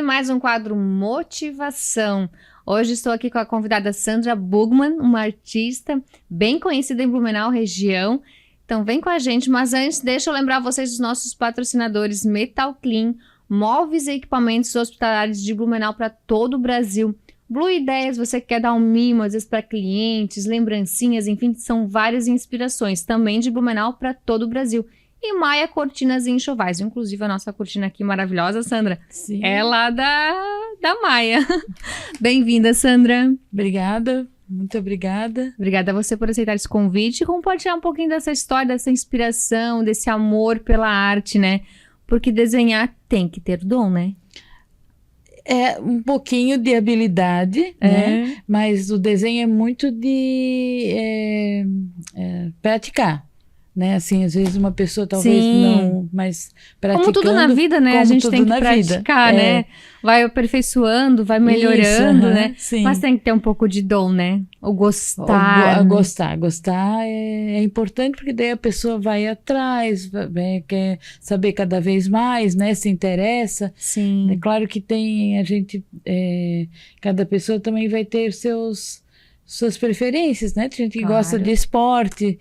mais um quadro Motivação. Hoje estou aqui com a convidada Sandra Bugman, uma artista bem conhecida em Blumenau, região. Então vem com a gente, mas antes deixa eu lembrar vocês dos nossos patrocinadores Metal Clean, móveis e equipamentos hospitalares de Blumenau para todo o Brasil. Blue Ideias, você quer dar um mimo, às vezes para clientes, lembrancinhas, enfim, são várias inspirações, também de Blumenau para todo o Brasil. E Maia Cortinas e Enxovais, inclusive a nossa cortina aqui maravilhosa, Sandra, Sim. é lá da Maia. Bem-vinda, Sandra. Obrigada, muito obrigada. Obrigada a você por aceitar esse convite e compartilhar um pouquinho dessa história, dessa inspiração, desse amor pela arte, né? Porque desenhar tem que ter dom, né? É um pouquinho de habilidade, né? Mas o desenho é muito de praticar, né? Assim, às vezes uma pessoa talvez não, mas praticando. Como tudo na vida, né? A gente tem que praticar, né? Vai aperfeiçoando, vai melhorando, né? Sim. Mas tem que ter um pouco de dom, né? O gostar. Gostar é importante, porque daí a pessoa vai atrás, quer saber cada vez mais, né? Se interessa. Sim. É claro que cada pessoa também vai ter suas preferências, né? Tem gente que gosta de esporte,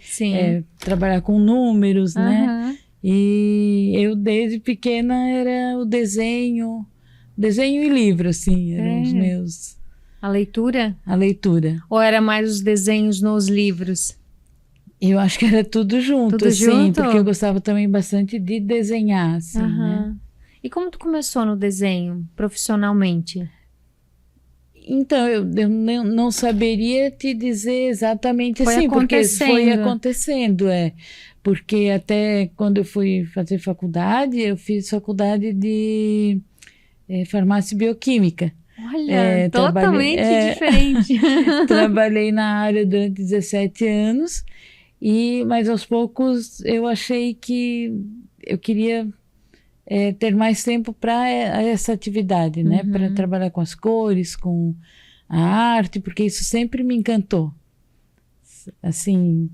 trabalhar com números, né? E eu, desde pequena, era o desenho e livro, assim, eram os meus... A leitura? A leitura. Ou era mais os desenhos nos livros? Eu acho que era tudo junto, porque eu gostava também bastante de desenhar, assim, né? E como tu começou no desenho, profissionalmente? Então, eu não saberia te dizer exatamente assim, porque foi acontecendo, porque até quando eu fui fazer faculdade, eu fiz faculdade de farmácia e bioquímica. Olha, totalmente diferente. Trabalhei na área durante 17 anos, mas aos poucos eu achei que eu queria ter mais tempo para essa atividade, né? Para trabalhar com as cores, com a arte, porque isso sempre me encantou. Assim,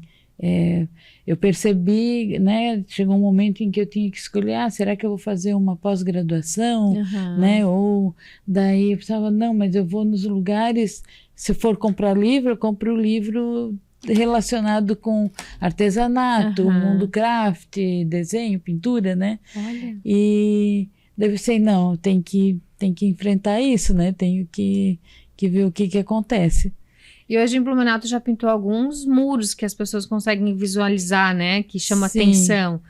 eu percebi, né? Chegou um momento em que eu tinha que escolher, será que eu vou fazer uma pós-graduação, né? Ou daí eu pensava, não, mas eu vou nos lugares, se for comprar livro, eu compro o livro relacionado com artesanato, mundo craft, desenho, pintura, né? Olha. E deve ser, não, tem que enfrentar isso, né? Tenho que ver o que acontece. E hoje em Blumenau tu já pintou alguns muros que as pessoas conseguem visualizar, né? Que chama atenção.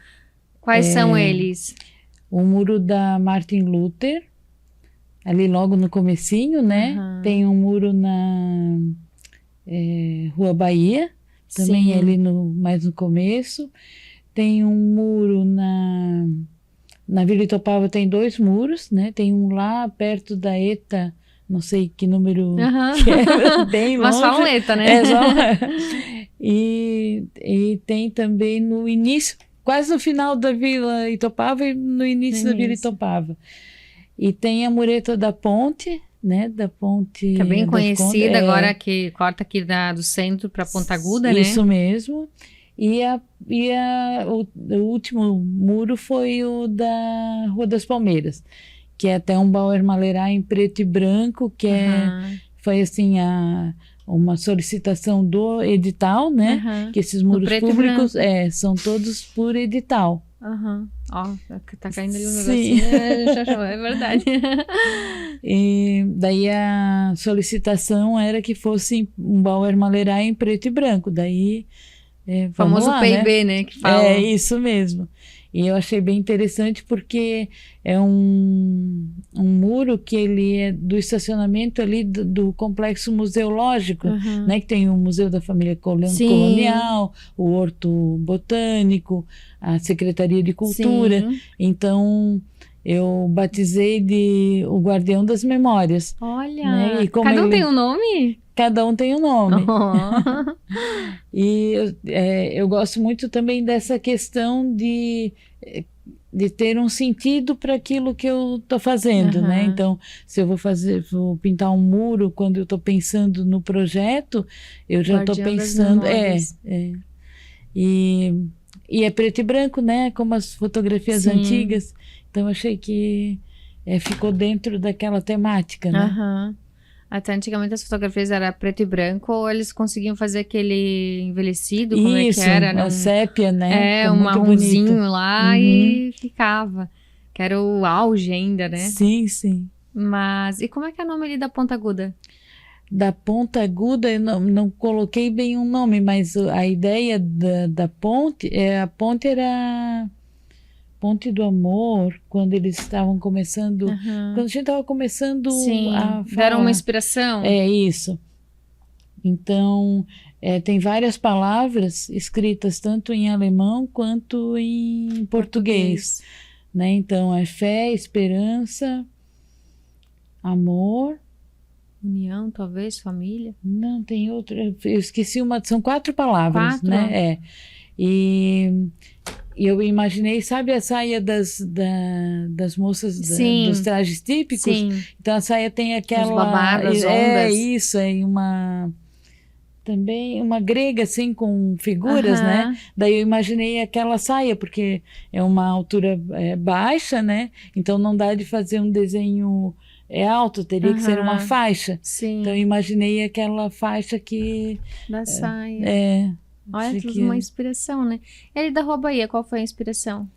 Quais são eles? O muro da Martin Luther, ali logo no comecinho, né? Tem um muro na Rua Bahia, também ali mais no começo. Tem um muro na Vila Itopava, tem 2 muros, né? Tem um lá perto da ETA, não sei que número que é, bem longe. Mas só um ETA, né? E tem também no início, quase no final da Vila Itopava e no início da Vila Itopava. E tem a mureta da ponte, né? Da ponte... Que é bem conhecida agora, que corta aqui do centro para Ponta Aguda, né? Isso mesmo. E o último muro foi o da Rua das Palmeiras, que é até um Bauer Malerá em preto e branco, que foi assim uma solicitação do edital, né? Que esses muros públicos são todos por edital. Ó, tá caindo ali um negocinho. É verdade. E daí a solicitação era que fosse um Bauer Malerá em preto e branco. Daí famoso PIB, né? Que fala. É isso mesmo. E eu achei bem interessante porque é um muro que ele é do estacionamento ali do complexo museológico, né? Que tem o Museu da Família Colonial, o Horto Botânico, a Secretaria de Cultura. Então, eu batizei de o Guardião das Memórias. Olha, né? E como cada um tem um nome? Cada um tem um nome. E eu gosto muito também dessa questão de ter um sentido para aquilo que eu estou fazendo, né? Então, se eu vou pintar um muro, quando eu estou pensando no projeto, eu já estou pensando... E é preto e branco, né? Como as fotografias antigas. Então, achei que ficou dentro daquela temática, né? Aham. Até antigamente as fotografias eram preto e branco, ou eles conseguiam fazer aquele envelhecido, como é que era? A sépia, né? Ficou Um muito marronzinho bonito. lá e ficava. Que era o auge ainda, né? Sim, sim. Mas, e como é que é o nome ali da Ponta Aguda? Da Ponta Aguda, eu não coloquei bem um nome, mas a ideia da ponte, a ponte era Ponte do Amor, quando eles estavam começando, quando a gente estava começando Sim, a deram uma falar. inspiração. É isso. Então, tem várias palavras escritas tanto em alemão quanto em português, né? Então, é fé, esperança, amor. União, talvez, família. Não, tem outra. Eu esqueci são 4 palavras, 4? né? E eu imaginei, sabe a saia das moças dos trajes típicos? Sim. Então a saia tem aquela. Os babados, ondas. Isso, também uma grega assim com figuras, né? Daí eu imaginei aquela saia, porque é uma altura baixa, né? Então não dá de fazer um desenho alto, teria que ser uma faixa. Sim. Então eu imaginei aquela faixa que... Da saia. Olha, uma inspiração, né? E aí da Rua Bahia, qual foi a inspiração?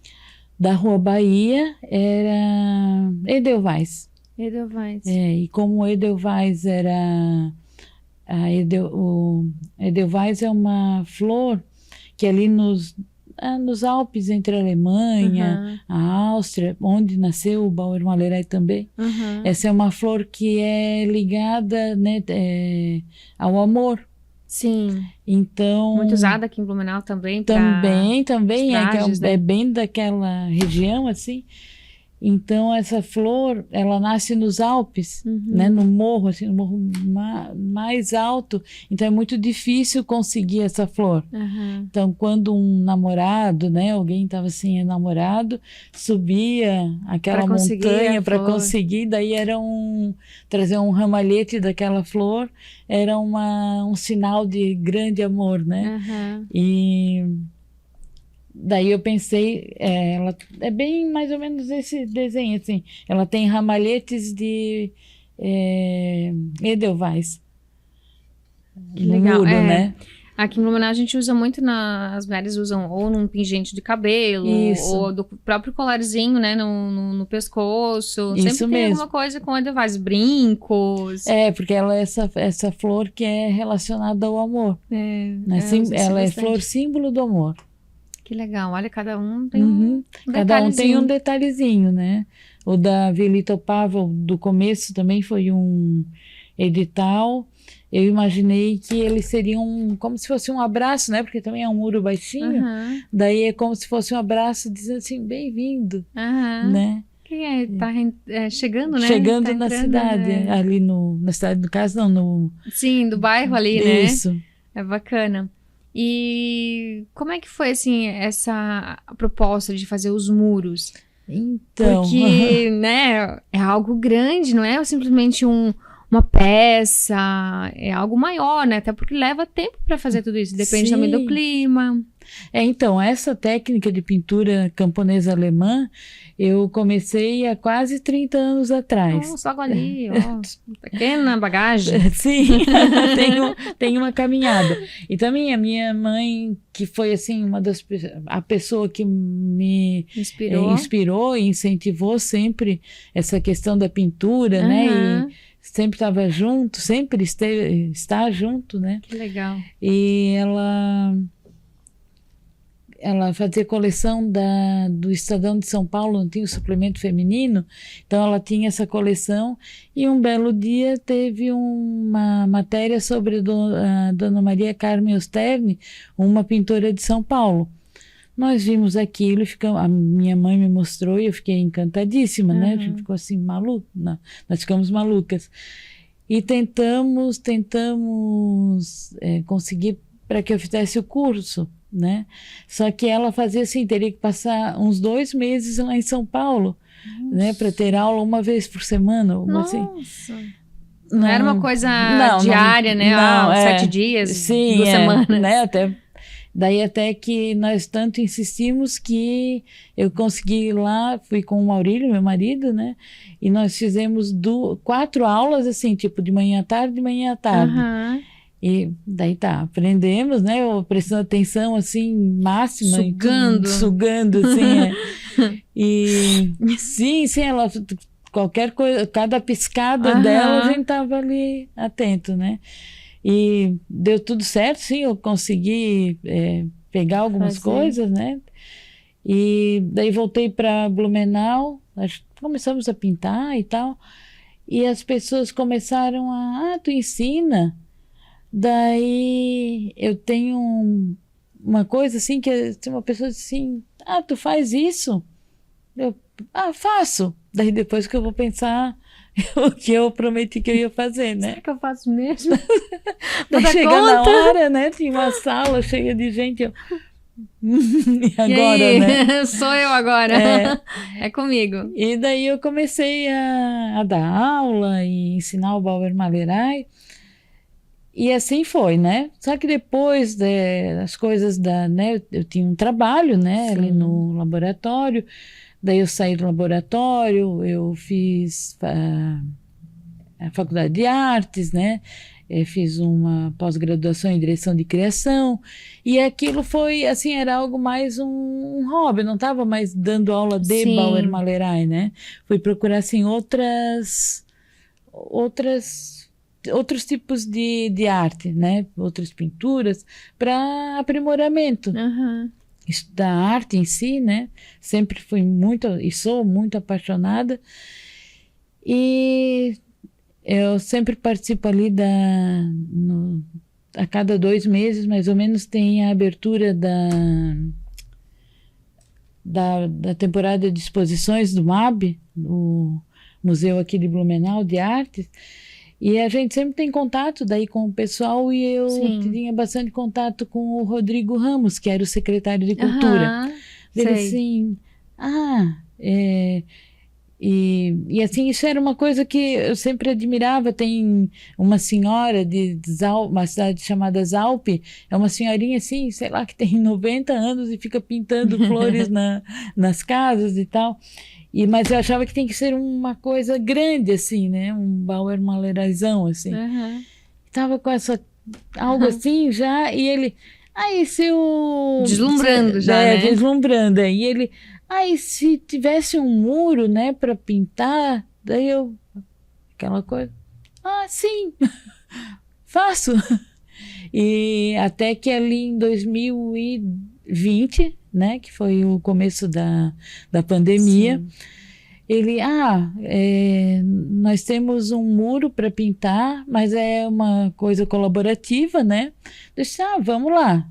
Da Rua Bahia era Edelweiss. Edelweiss. E como o Edelweiss era... o Edelweiss é uma flor que ali nos Alpes, entre a Alemanha, a Áustria, onde nasceu o Bauer Malleray também. Essa é uma flor que é ligada, né, ao amor. Sim. Então, muito usada aqui em Blumenau também. Também, trajes, é bem daquela região, assim. Então, essa flor, ela nasce nos Alpes, né, no morro, assim, no morro mais alto. Então, é muito difícil conseguir essa flor. Então, quando um namorado, né, alguém estava assim, enamorado, subia aquela montanha para conseguir, daí era trazer um ramalhete daquela flor, era um sinal de grande amor, né? E... daí eu pensei, ela é bem mais ou menos esse desenho, assim. Ela tem ramalhetes de Edelweiss no muro, né? Aqui em Blumenau a gente usa muito, as mulheres usam ou num pingente de cabelo, ou do próprio colarzinho, né, no pescoço. Isso sempre tem alguma coisa com Edelweiss, brincos. Porque ela é essa flor que é relacionada ao amor. Ela é flor símbolo do amor. Que legal, olha, cada um tem um detalhezinho. Cada um tem um detalhezinho, né? O da Violeta Pavel, do começo, também foi um edital. Eu imaginei que eles seriam como se fosse um abraço, né? Porque também é um muro baixinho. Daí é como se fosse um abraço dizendo assim, bem-vindo, né? Quem tá chegando, né? Chegando na cidade, ali na cidade, no caso, não, Sim, do bairro ali, né? Isso. É bacana. E como é que foi, assim, essa proposta de fazer os muros? Então... porque, né, é algo grande, não é simplesmente uma peça, é algo maior, né? Até porque leva tempo para fazer tudo isso, depende também do clima. Então, essa técnica de pintura camponesa alemã, eu comecei há quase 30 anos atrás. Nossa, logo ali, ó, pequena bagagem. Sim, tem uma caminhada. E também a minha mãe, que foi assim, a pessoa que me inspirou e incentivou sempre essa questão da pintura, né? E sempre estava junto, sempre está junto, né? Que legal. E ela fazia coleção do Estadão de São Paulo, não tinha o suplemento feminino, então ela tinha essa coleção e um belo dia teve uma matéria sobre a Dona Maria Carmen Osterne, uma pintora de São Paulo. Nós vimos aquilo e a minha mãe me mostrou e eu fiquei encantadíssima, né? A gente ficou assim, maluca, nós ficamos malucas. E tentamos conseguir para que eu fizesse o curso, né? Só que ela fazia assim, teria que passar uns 2 meses lá em São Paulo, né? Para ter aula uma vez por semana. Nossa! Assim. Não era uma coisa diária, né? 7 dias, sim, 2 semanas. Né? Até Daí até que nós tanto insistimos que eu consegui ir lá, fui com o Maurílio, meu marido, né? E nós fizemos 4 aulas, assim, tipo de manhã à tarde, de manhã à tarde. Aham. E daí tá, aprendemos, né? Eu prestando atenção, assim, máxima. Sugando. Sugando, assim, E sim, ela... Qualquer coisa, cada piscada dela, a gente tava ali atento, né? E deu tudo certo, sim, eu consegui pegar algumas coisas, né? E daí voltei para Blumenau, começamos a pintar e tal, e as pessoas começaram tu ensina? Daí eu tenho uma coisa assim, que uma pessoa disse assim, tu faz isso? Eu, faço. Daí depois que eu vou pensar o que eu prometi que eu ia fazer, né? Será que eu faço mesmo? Daí chega na hora, né? Tinha uma sala cheia de gente. E agora, e aí? Né? Sou eu agora. É comigo. E daí eu comecei a dar aula e ensinar o Bauer Malerai. E assim foi, né? Só que depois das coisas né? Eu tinha um trabalho, né? Ali no laboratório. Daí eu saí do laboratório, eu fiz a faculdade de artes, né? Fiz uma pós-graduação em direção de criação, e aquilo foi, assim, era algo mais um hobby, não estava mais dando aula de Bauer Malerai, né? Fui procurar, assim, outros tipos de arte, né? Outras pinturas, para aprimoramento. Da arte em si, né? Sempre fui muito, e sou muito apaixonada. E eu sempre participo ali a cada 2 meses, mais ou menos, tem a abertura da temporada de exposições do MAB, o museu aqui de Blumenau de artes. E a gente sempre tem contato daí com o pessoal, e eu tinha bastante contato com o Rodrigo Ramos, que era o secretário de Cultura. Ele assim, e assim, isso era uma coisa que eu sempre admirava. Tem uma senhora de uma cidade chamada Zalpe, é uma senhorinha assim, sei lá, que tem 90 anos e fica pintando flores nas casas e tal. Mas eu achava que tem que ser uma coisa grande, assim, né? Um Bauer Maleraizão, assim. Tava com algo assim já, e ele... Deslumbrando já, né? Deslumbrando. E ele... e se tivesse um muro, né, para pintar? Daí eu... Aquela coisa... sim! Faço! E até que ali em 2020... né, que foi o começo da pandemia, ele, nós temos um muro para pintar, mas é uma coisa colaborativa, né? Eu disse, vamos lá.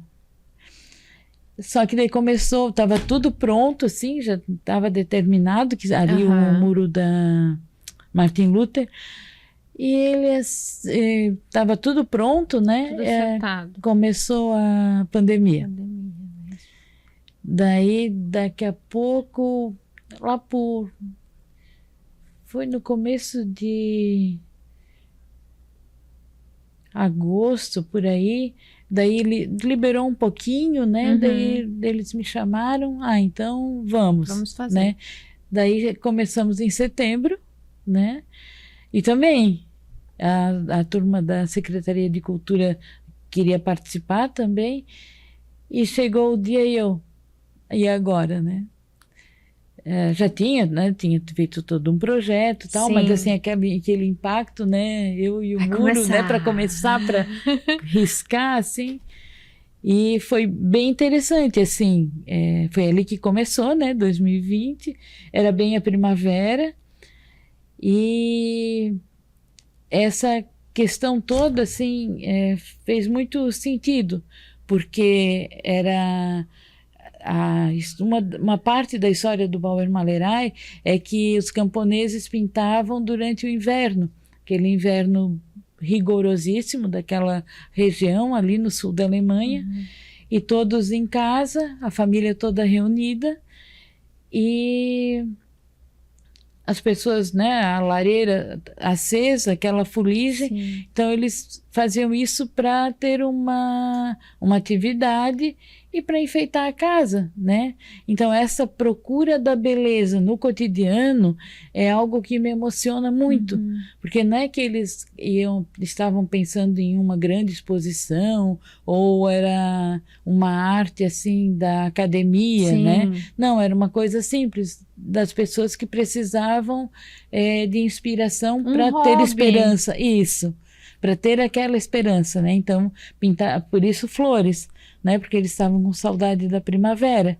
Só que daí começou, estava tudo pronto, assim, já estava determinado que ali o muro da Martin Luther, e ele estava tudo pronto, né? Tudo acertado. Começou a pandemia. Daí, daqui a pouco, foi no começo de agosto, por aí, daí ele liberou um pouquinho, né? Daí eles me chamaram, então vamos fazer. Né? Daí começamos em setembro, né? E também a turma da Secretaria de Cultura queria participar também, e chegou o dia e agora, né? Já tinha, né? Tinha feito todo um projeto e tal, mas assim, aquele impacto, né? Eu e o muro, né? Para começar, para riscar, assim. E foi bem interessante, assim. Foi ali que começou, né? 2020. Era bem a primavera. E essa questão toda, assim, fez muito sentido, porque era... uma parte da história do Bauer Malerai é que os camponeses pintavam durante o inverno, aquele inverno rigorosíssimo daquela região ali no sul da Alemanha, e todos em casa, a família toda reunida, e as pessoas, né, a lareira acesa, aquela fuligem. Sim. Então eles faziam isso para ter uma atividade e para enfeitar a casa, né? Então essa procura da beleza no cotidiano é algo que me emociona muito, porque não é que eles estavam pensando em uma grande exposição ou era uma arte assim da academia, Sim. né? Não, era uma coisa simples das pessoas que precisavam de inspiração para ter esperança. Isso, para ter aquela esperança, né? Então, pintar, por isso flores, né? Porque eles estavam com saudade da primavera,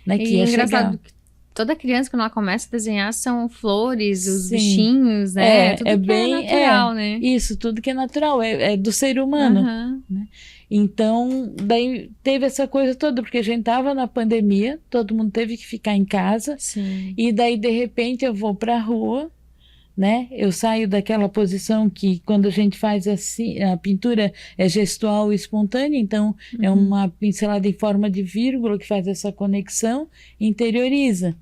né? Que ia engraçado chegar. que toda criança, quando ela começa a desenhar, são flores, os Sim. bichinhos, né? Tudo que bem, é natural, né? Isso, tudo que é natural, é do ser humano. Né? Então, daí teve essa coisa toda, porque a gente estava na pandemia, todo mundo teve que ficar em casa. Sim. E daí, de repente, eu vou para a rua, né? Eu saio daquela posição que quando a gente faz assim, a pintura é gestual e espontânea, então é uma pincelada em forma de vírgula que faz essa conexão, interioriza.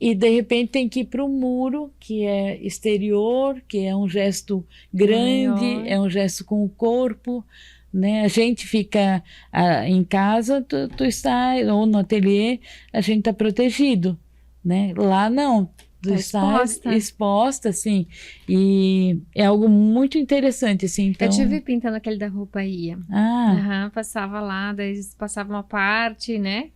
E de repente tem que ir para o muro, que é exterior, que é um gesto grande, é um gesto com o corpo, né? A gente fica em casa, tu está, ou no ateliê, a gente está protegido, né? Lá não. Tu está exposta, assim, e é algo muito interessante, assim, então... Eu tive pintando aquele da rouparia. Passava lá, daí passava uma parte, né?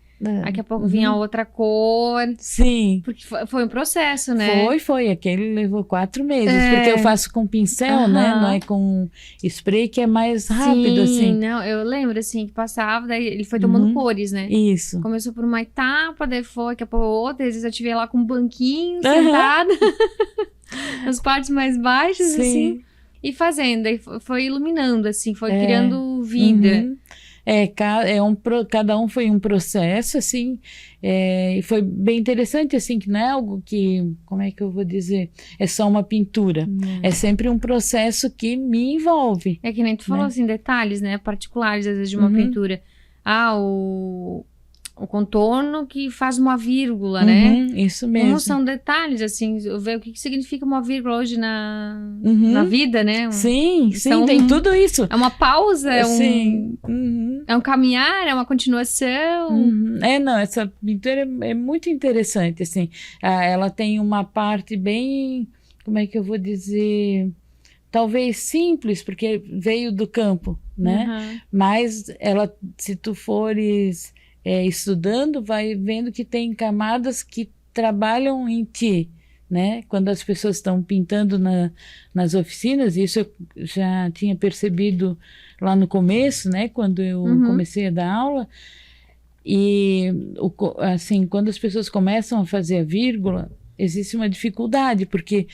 Daqui a pouco vinha outra cor. Sim. Porque foi um processo, né? Foi. Aquele levou 4 meses. Porque eu faço com pincel, né? Não é com spray, que é mais rápido, assim. Não, eu lembro, assim, que passava, daí ele foi tomando cores, né? Isso. Começou por uma etapa, daí foi, daqui a pouco outra. Às vezes eu tive lá com um banquinho, sentada. Nas partes mais baixas, assim. E fazendo, aí foi iluminando, assim, foi criando vida. Cada um foi um processo, assim, e foi bem interessante, assim, que não é algo que, como é que eu vou dizer, é só uma pintura, é sempre um processo que me envolve. É que nem tu falou, assim, detalhes, né, particulares, às vezes, de uma pintura. O contorno que faz uma vírgula, né? Isso mesmo. Como são detalhes, assim, ver o que significa uma vírgula hoje na vida, né? Sim, tem tudo isso. É uma pausa, é um caminhar, é uma continuação. Não, essa pintura é muito interessante, assim. Ela tem uma parte bem, como é que eu vou dizer... Talvez simples, porque veio do campo, né? Mas ela, se tu fores... estudando, vai vendo que tem camadas que trabalham em ti, né? Quando as pessoas estão pintando nas oficinas, isso eu já tinha percebido lá no começo, né? Quando eu comecei a dar aula, e assim, quando as pessoas começam a fazer a vírgula, existe uma dificuldade, porque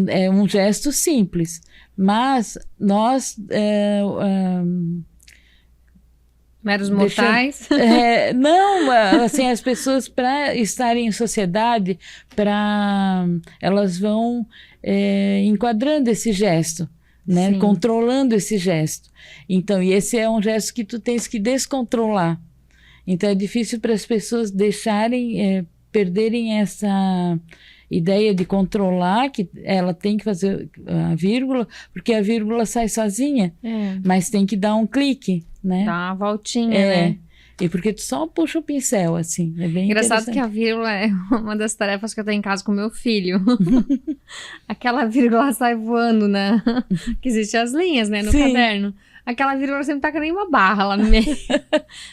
é um gesto simples, mas nós... meros mortais? Não, assim, as pessoas, para estarem em sociedade, elas vão enquadrando esse gesto, né? Controlando esse gesto. Então, e esse é um gesto que tu tens que descontrolar. Então, é difícil para as pessoas perderem essa ideia de controlar, que ela tem que fazer a vírgula, porque a vírgula sai sozinha, mas tem que dar um clique, né? Dá uma voltinha, né? E porque tu só puxa o pincel, assim, é bem engraçado que a vírgula é uma das tarefas que eu tenho em casa com meu filho. Aquela vírgula sai voando, né? Que existem as linhas, né, no caderno. Aquela vírgula sempre tá que nem uma barra lá no meio.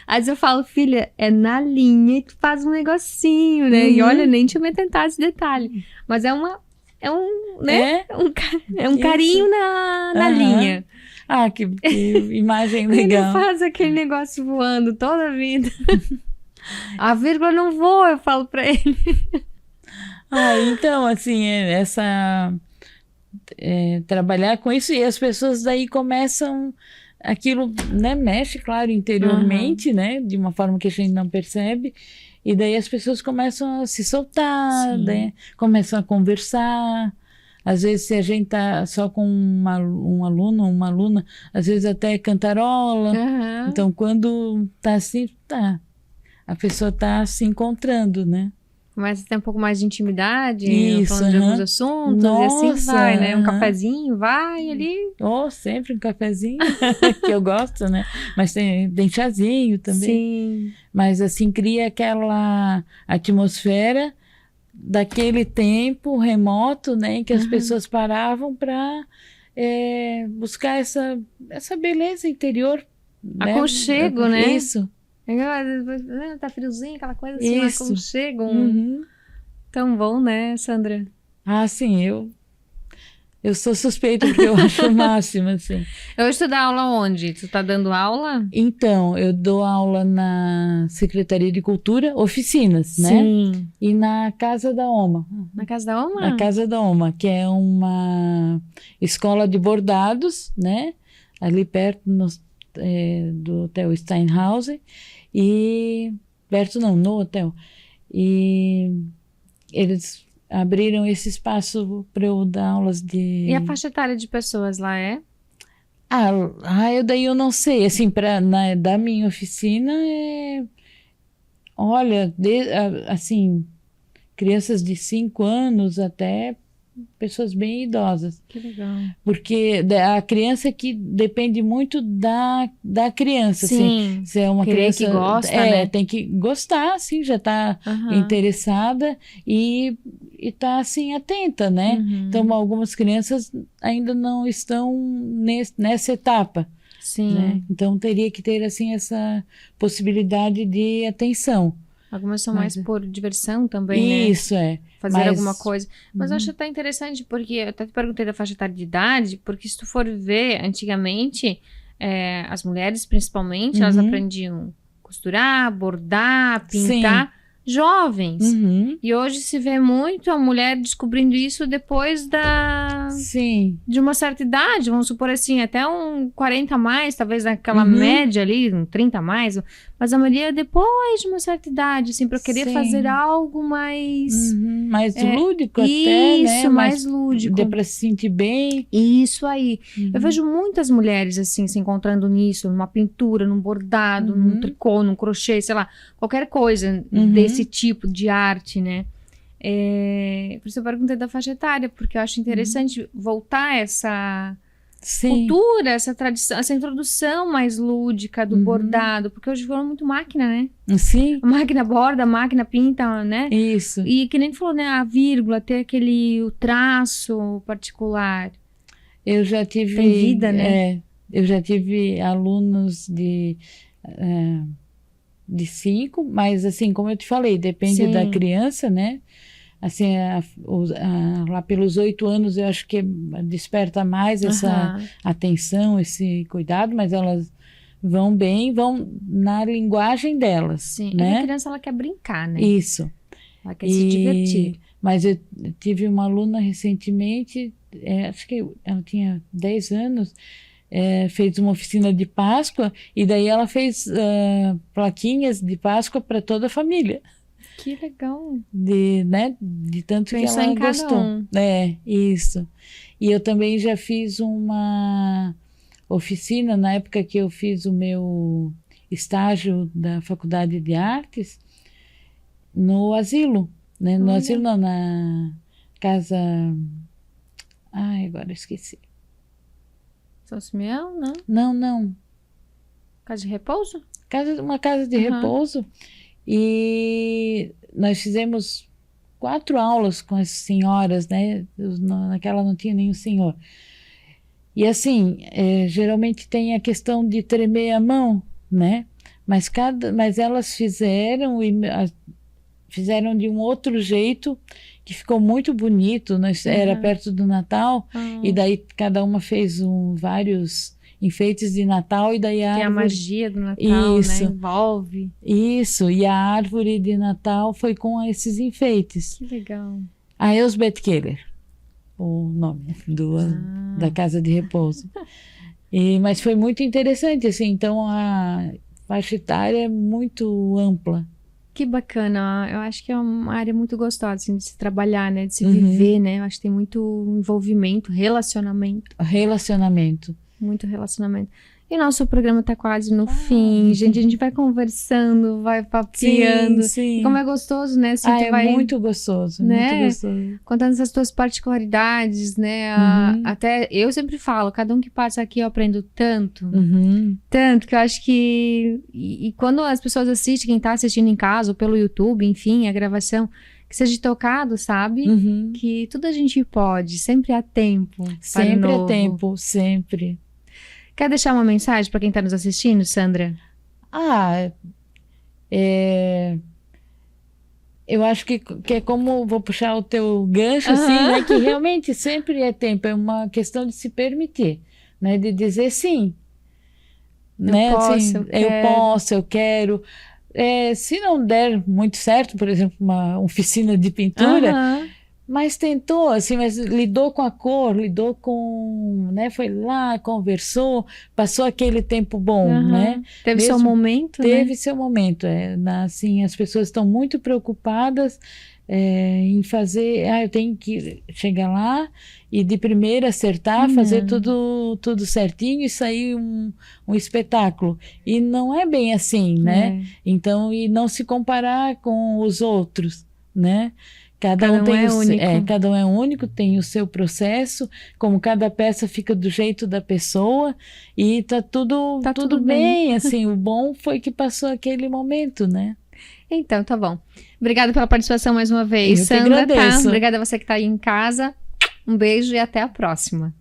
Às vezes eu falo, filha, é na linha e tu faz um negocinho, né? E olha, nem tinha me tentado esse detalhe. Mas é um carinho na linha. Que imagem legal. Ele faz aquele negócio voando toda a vida. A vírgula não voa, eu falo pra ele. Então, assim, trabalhar com isso, e as pessoas daí começam... Aquilo, né, mexe, claro, interiormente, né, de uma forma que a gente não percebe, e daí as pessoas começam a se soltar, né, começam a conversar. Às vezes, se a gente tá só com um aluno, uma aluna, às vezes até cantarola. Então, quando tá assim, a pessoa tá se encontrando, né? Começa a ter um pouco mais de intimidade, Isso, falando de alguns assuntos, Nossa, e assim vai, né? Um cafezinho, vai ali. Sempre um cafezinho, que eu gosto, né? Mas tem chazinho também. Sim. Mas assim, cria aquela atmosfera daquele tempo remoto, né? Em que as pessoas paravam para buscar essa beleza interior. Né? Aconchego, né? Isso. Tá friozinho, aquela coisa assim, um aconchego. Tão bom, né, Sandra? Ah, sim, eu sou suspeita porque eu acho o máximo, assim. Hoje tu dá aula onde? Tu tá dando aula? Então, eu dou aula na Secretaria de Cultura, oficinas, né? Sim. E na Casa da Oma. Na Casa da Oma? Na Casa da Oma, que é uma escola de bordados, né? Ali perto do Hotel Steinhausen. E... Perto não, no hotel. E eles abriram esse espaço para eu dar aulas de... E a faixa etária de pessoas lá é? Daí eu não sei. Assim, da minha oficina olha, assim, crianças de 5 anos até pessoas bem idosas. Que legal. Porque a criança que depende muito da criança. Sim. Assim, se é uma criança que gosta, né? Tem que gostar, assim, já está interessada e está assim atenta, né? Então algumas crianças ainda não estão nessa etapa. Sim. Né? Então teria que ter assim essa possibilidade de atenção. Algumas são mais por diversão também, né? Isso, Fazer alguma coisa. Mas eu acho até interessante, porque eu até te perguntei da faixa etária de idade, porque se tu for ver, antigamente, as mulheres principalmente, elas aprendiam costurar, bordar, pintar, jovens. E hoje se vê muito a mulher descobrindo isso depois de uma certa idade, vamos supor assim, até um 40 a mais, talvez naquela média ali, um 30 a mais, mas a maioria depois de uma certa idade, assim, para querer fazer algo mais... mais lúdico até, né? Isso, mais lúdico. Dê para se sentir bem. Isso aí. Eu vejo muitas mulheres, assim, se encontrando nisso, numa pintura, num bordado, num tricô, num crochê, sei lá, qualquer coisa desse tipo de arte, né? Por isso eu perguntei da faixa etária, porque eu acho interessante voltar essa cultura, essa tradição, essa introdução mais lúdica do bordado, porque hoje virou muito máquina, né? Sim. A máquina borda, a máquina pinta, né? Isso. E que nem tu falou, né? A vírgula, ter o traço particular. Eu já tive... Tem vida, né? Eu já tive alunos de 5, mas assim, como eu te falei, depende da criança, né? Assim, lá pelos 8 anos eu acho que desperta mais essa atenção, esse cuidado, mas elas vão bem, vão na linguagem delas. Sim, né? A criança ela quer brincar, né? Isso. Ela quer se divertir. Mas eu tive uma aluna recentemente, acho que ela tinha 10 anos, fez uma oficina de Páscoa e daí ela fez plaquinhas de Páscoa para toda a família. Que legal. De tanto Pensou que ela em cada gostou. Um. Isso. E eu também já fiz uma oficina, na época que eu fiz o meu estágio da Faculdade de Artes, no asilo. Né? No asilo não, na casa... agora eu esqueci. São Simeão, não? Não. Casa de repouso? Uma casa de repouso. E nós fizemos 4 aulas com as senhoras, né? Naquela não tinha nenhum senhor. E assim, geralmente tem a questão de tremer a mão, né? Mas elas fizeram de um outro jeito que ficou muito bonito. Era perto do Natal e daí cada uma fez vários enfeites de Natal e daí Tem a magia do Natal, né? Envolve. Isso, e a árvore de Natal foi com esses enfeites. Que legal. A Elsbeth Keller, o nome da casa de repouso. Mas foi muito interessante, assim, então a faixa etária é muito ampla. Que bacana, eu acho que é uma área muito gostosa, assim, de se trabalhar, né? De se viver, né? Eu acho que tem muito envolvimento, relacionamento. Relacionamento. Muito relacionamento. E nosso programa tá quase no fim, gente. A gente vai conversando, vai papeando. Sim. E como é gostoso, né? Assim, tu É vai, muito gostoso, né? muito gostoso. Contando essas tuas particularidades, né? Até eu sempre falo, cada um que passa aqui eu aprendo tanto. Tanto que eu acho que... E quando as pessoas assistem, quem tá assistindo em casa, ou pelo YouTube, enfim, a gravação, que seja tocado, sabe? Que tudo a gente pode, sempre há tempo. Sempre há tempo, sempre. Quer deixar uma mensagem para quem está nos assistindo, Sandra? Eu acho que é como, vou puxar o teu gancho, assim, né? Que realmente sempre é tempo, é uma questão de se permitir, né? De dizer sim. Né? Eu posso, eu quero. Se não der muito certo, por exemplo, uma oficina de pintura, mas tentou, assim, mas lidou com a cor, lidou com, né, foi lá, conversou, passou aquele tempo bom, né? Teve seu momento, Teve seu momento, assim, as pessoas estão muito preocupadas em fazer, eu tenho que chegar lá e de primeira acertar, fazer tudo certinho e sair um espetáculo. E não é bem assim, né? Então, e não se comparar com os outros, né? Cada um é único. Cada um é único, tem o seu processo, como cada peça fica do jeito da pessoa e tá tudo bem, assim, o bom foi que passou aquele momento, né? Então, tá bom. Obrigada pela participação mais uma vez, Eu Sandra. que agradeço. Obrigada a você que tá aí em casa. Um beijo e até a próxima.